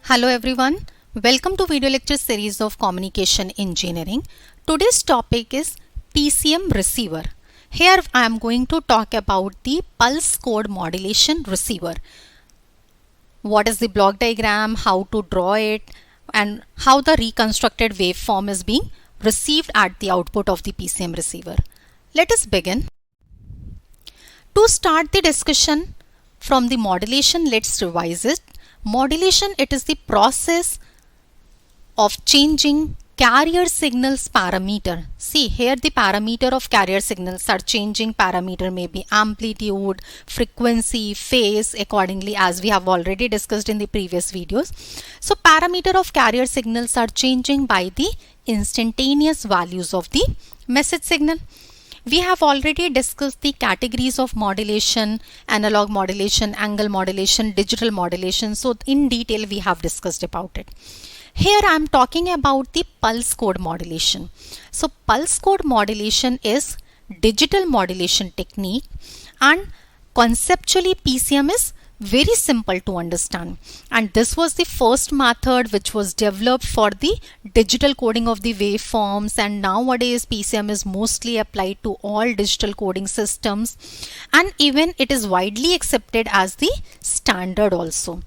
Hello everyone, welcome to video lecture series of Communication Engineering. Today's topic is PCM receiver. Here I am going to talk about the pulse code modulation receiver. What is the block diagram, how to draw it, and how the reconstructed waveform is being received at the output of the PCM receiver. Let us begin. To start the discussion from the modulation, let's revise it. Modulation, it is the process of changing carrier signals parameter. See here the parameter of carrier signals are changing. Parameter may be amplitude, frequency, phase accordingly, as we have already discussed in the previous videos. So parameter of carrier signals are changing by the instantaneous values of the message signal. We have already discussed the categories of modulation, analog modulation, angle modulation, digital modulation. So in detail we have discussed about it. Here I am talking about the pulse code modulation. So pulse code modulation is digital modulation technique, and conceptually PCM is very simple to understand, and this was the first method which was developed for the digital coding of the waveforms, and nowadays PCM is mostly applied to all digital coding systems, and even it is widely accepted as the standard also.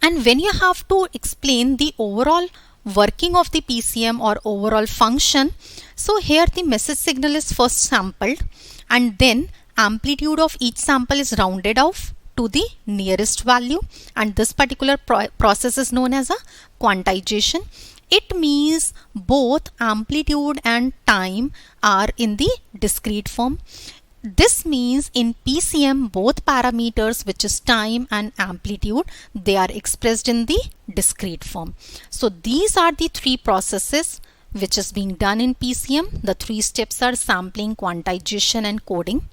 And when you have to explain the overall working of the PCM or overall function, so here the message signal is first sampled, and then amplitude of each sample is rounded off to the nearest value, and this particular process is known as a quantization. It means both amplitude and time are in the discrete form. This means in PCM both parameters, which is time and amplitude, they are expressed in the discrete form. So these are the three processes which is being done in PCM. The three steps are sampling, quantization and coding.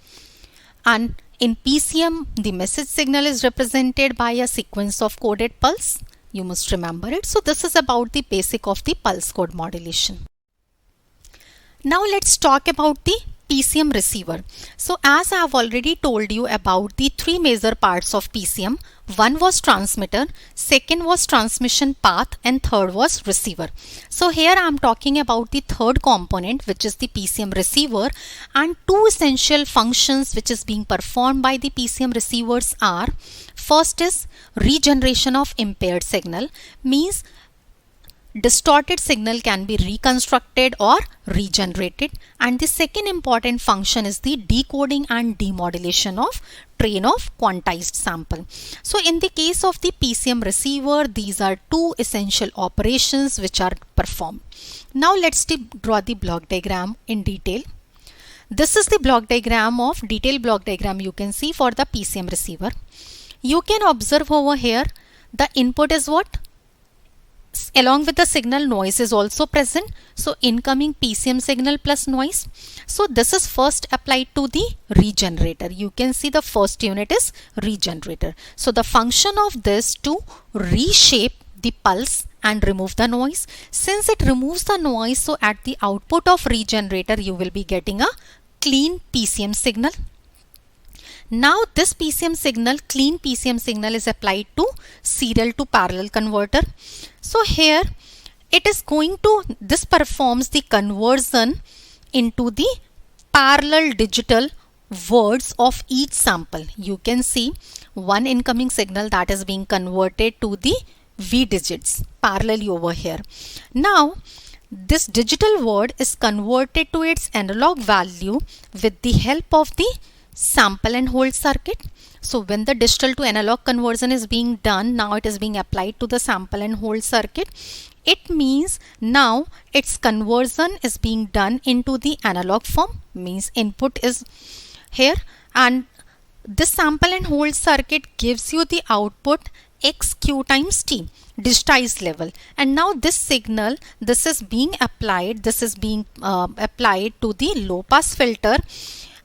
And in PCM, the message signal is represented by a sequence of coded pulse. You must remember it. So this is about the basic of the pulse code modulation. Now let's talk about the PCM receiver. So as I have already told you about the three major parts of PCM, one was transmitter, second was transmission path, and third was receiver. So here I am talking about the third component, which is the PCM receiver, and two essential functions which is being performed by the PCM receivers are: first is regeneration of impaired signal, means distorted signal can be reconstructed or regenerated, and the second important function is the decoding and demodulation of train of quantized sample. So in the case of the PCM receiver, these are two essential operations which are performed. Now let's draw the block diagram in detail. This is the block diagram of detailed block diagram you can see for the PCM receiver. You can observe over here the input is what? Along with the signal, noise is also present. So incoming PCM signal plus noise. So this is first applied to the regenerator. You can see the first unit is regenerator. So the function of this to reshape the pulse and remove the noise. Since it removes the noise, so at the output of regenerator you will be getting a clean PCM signal. Now this PCM signal, clean PCM signal, is applied to serial to parallel converter. So here it is going to, this performs the conversion into the parallel digital words of each sample. You can see one incoming signal that is being converted to the V digits parallelly over here. Now this digital word is converted to its analog value with the help of the sample and hold circuit. So when the digital to analog conversion is being done, now it is being applied to the sample and hold circuit. It means now its conversion is being done into the analog form, means input is here, and this sample and hold circuit gives you the output xq times t, digitized level. And now this signal, this is being applied to the low pass filter,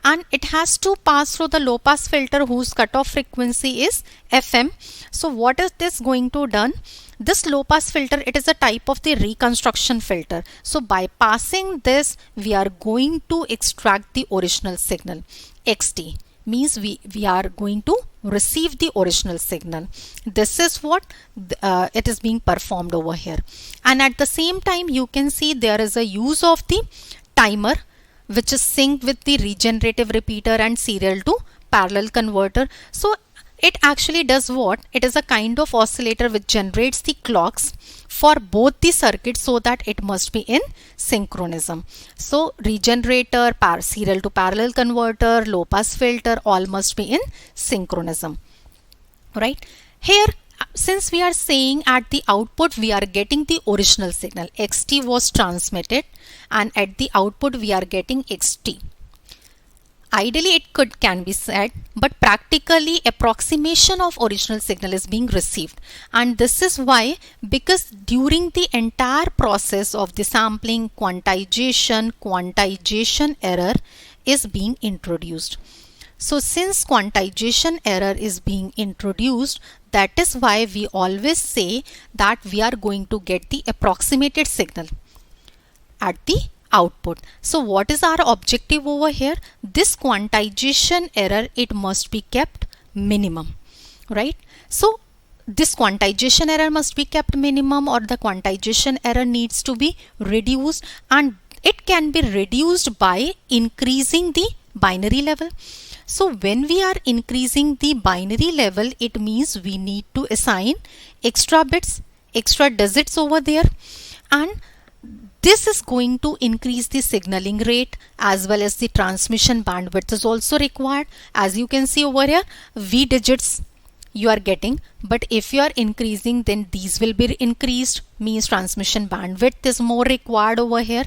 and it has to pass through the low pass filter whose cutoff frequency is FM. So what is this going to done? This low pass filter, it is a type of the reconstruction filter. So by passing this, we are going to extract the original signal XT. means we are going to receive the original signal. This is what it is being performed over here. And at the same time, you can see there is a use of the timer, which is synced with the regenerative repeater and serial to parallel converter. So it actually does what? It is a kind of oscillator which generates the clocks for both the circuits, so that it must be in synchronism. So regenerator, serial to parallel converter, low pass filter, all must be in synchronism, right? Here, since we are saying at the output we are getting the original signal, xt was transmitted, and at the output we are getting xt. Ideally it can be said, but practically approximation of original signal is being received. And this is why, because during the entire process of the sampling, quantization error is being introduced. So since quantization error is being introduced, that is why we always say that we are going to get the approximated signal at the output. So what is our objective over here? This quantization error, it must be kept minimum, right? So this quantization error must be kept minimum, or the quantization error needs to be reduced, and it can be reduced by increasing the binary level. So when we are increasing the binary level, it means we need to assign extra bits, extra digits over there, and this is going to increase the signaling rate, as well as the transmission bandwidth is also required. As you can see over here, V digits you are getting, but if you are increasing, then these will be increased, means transmission bandwidth is more required over here.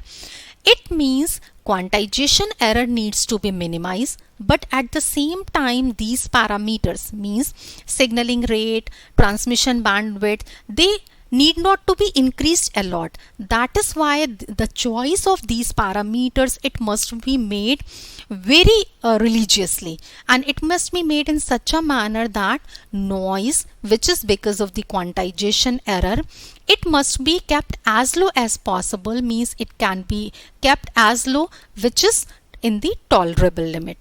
It means quantization error needs to be minimized, but at the same time these parameters, means signaling rate, transmission bandwidth, they need not to be increased a lot. That is why the choice of these parameters, it must be made very religiously, and it must be made in such a manner that noise, which is because of the quantization error, it must be kept as low as possible, means it can be kept as low which is in the tolerable limit.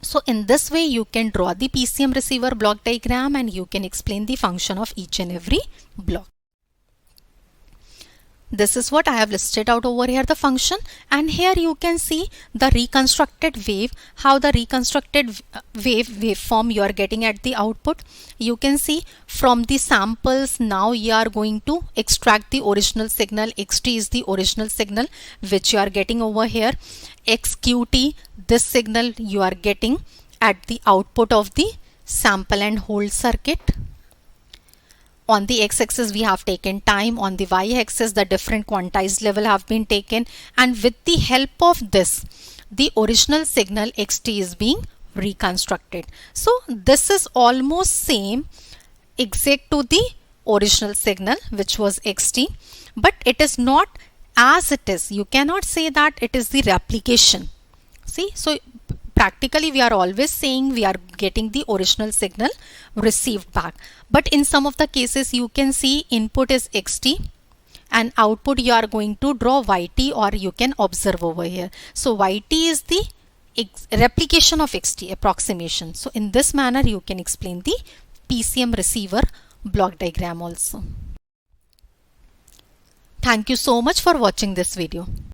So in this way you can draw the PCM receiver block diagram, and you can explain the function of each and every block. This is what I have listed out over here, the function, and here you can see the reconstructed wave, how the reconstructed waveform you are getting at the output. You can see from the samples, now you are going to extract the original signal. Xt is the original signal which you are getting over here. Xqt, this signal you are getting at the output of the sample and hold circuit. On the x-axis we have taken time, on the y-axis the different quantized level have been taken, and with the help of this, the original signal xt is being reconstructed. So this is almost same exact to the original signal which was xt, but it is not as it is. You cannot say that it is the replication. See, so practically we are always saying we are getting the original signal received back, but in some of the cases you can see input is xt and output you are going to draw yt, or you can observe over here. So yt is the replication of xt, approximation. So in this manner you can explain the PCM receiver block diagram also. Thank you so much for watching this video.